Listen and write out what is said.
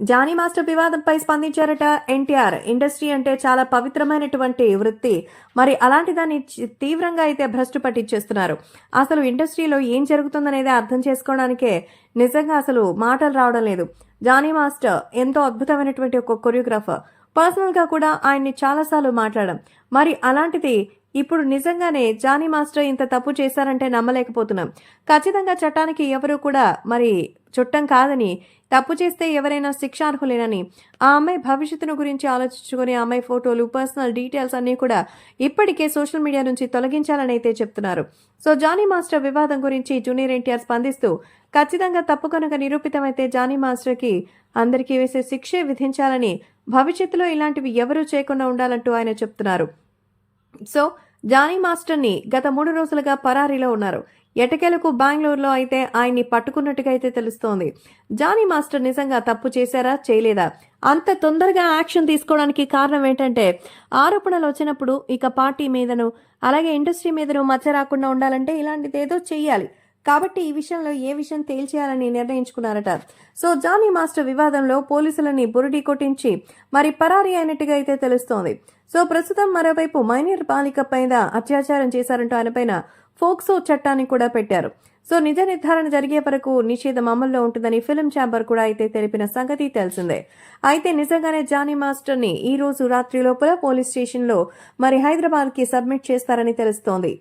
Johnny master వివాదంపై స్పందించారట NTR. Industry అంటే చాలా పవిత్రమైనటువంటి వృత్తి, మరి అలాంటి దాన్ని తీవ్రంగా అయితే భ్రష్టు పట్టించేస్తున్నారు. అసలు ఇండస్ట్రీలో ఏం జరుగుతుందనేది అర్థం చేసుకోవడానికే నిజంగా అసలు మాటలు రావడం లేదు. జానీ మాస్టర్ ఎంతో అద్భుతమైనటువంటి ఒక కొరియోగ్రాఫర్. పర్సనల్ గా కూడా ఆయన్ని చాలాసార్లు మాట్లాడాం. మరి అలాంటిది ఇప్పుడు నిజంగానే జానీ మాస్టర్ ఇంత తప్పు చేశారంటే నమ్మలేకపోతున్నాం. ఖచ్చితంగా చట్టానికి ఎవరు కూడా మరి చుట్టం కాదని, తప్పు చేస్తే ఎవరైనా శిక్షార్హులేనని, ఆ అమ్మాయి భవిష్యత్తును గురించి ఆలోచించుకుని ఆ అమ్మాయి ఫోటోలు, పర్సనల్ డీటెయిల్స్ అన్నీ కూడా ఇప్పటికే సోషల్ మీడియా నుంచి తొలగించాలని అయితే చెప్తున్నారు. సో జానీ మాస్టర్ వివాదం గురించి జూనియర్ ఎన్టీఆర్ స్పందిస్తూ, ఖచ్చితంగా తప్పు కనుక నిరూపితమైతే జానీ మాస్టర్కి అందరికీ వేసే శిక్షే విధించాలని, భవిష్యత్తులో ఇలాంటివి ఎవరూ చేయకుండా ఉండాలంటూ ఆయన చెప్తున్నారు. సో జానీ మాస్టర్ని గత 3 రోజులుగా పరారీలో ఉన్నారు. ఎటకేలకు బెంగళూరులో అయితే ఆయన్ని పట్టుకున్నట్టుగా అయితే తెలుస్తోంది. జానీ మాస్టర్ నిజంగా తప్పు చేశారా, చేయలేదా, అంత తొందరగా యాక్షన్ తీసుకోవడానికి కారణం ఏంటంటే, ఆరోపణలు వచ్చినప్పుడు ఇక పార్టీ మీదను అలాగే ఇండస్ట్రీ మీదను మచ్చ రాకుండా ఉండాలంటే ఇలాంటిదేదో చెయ్యాలి. కాబట్టి ఈ విషయంలో ఏ విషయం తేల్చేయాలని నిర్ణయించుకున్నారట. సో జానీ మాస్టర్ వివాదంలో పోలీసులని బురిడి కొట్టించి మరి పరారీ అయినట్టుగా అయితే తెలుస్తోంది. సో ప్రస్తుతం మరోవైపు మైనర్ బాలిక పైన అత్యాచారం చేశారంటూ ఆయనపైన ఫోక్సో చట్టాన్ని కూడా పెట్టారు. సో నిజ నిర్ధారణ జరిగే వరకు నిషేధం అమల్లో ఉంటుందని ఫిల్మ్ ఛాంబర్ కూడా అయితే తెలిపిన సంగతి తెలిసిందే. అయితే నిజంగానే జానీ మాస్టర్ ని ఈ రోజు రాత్రి లోపల పోలీస్ స్టేషన్ లో మరి హైదరాబాద్ కి సబ్మిట్ చేస్తారని తెలుస్తోంది.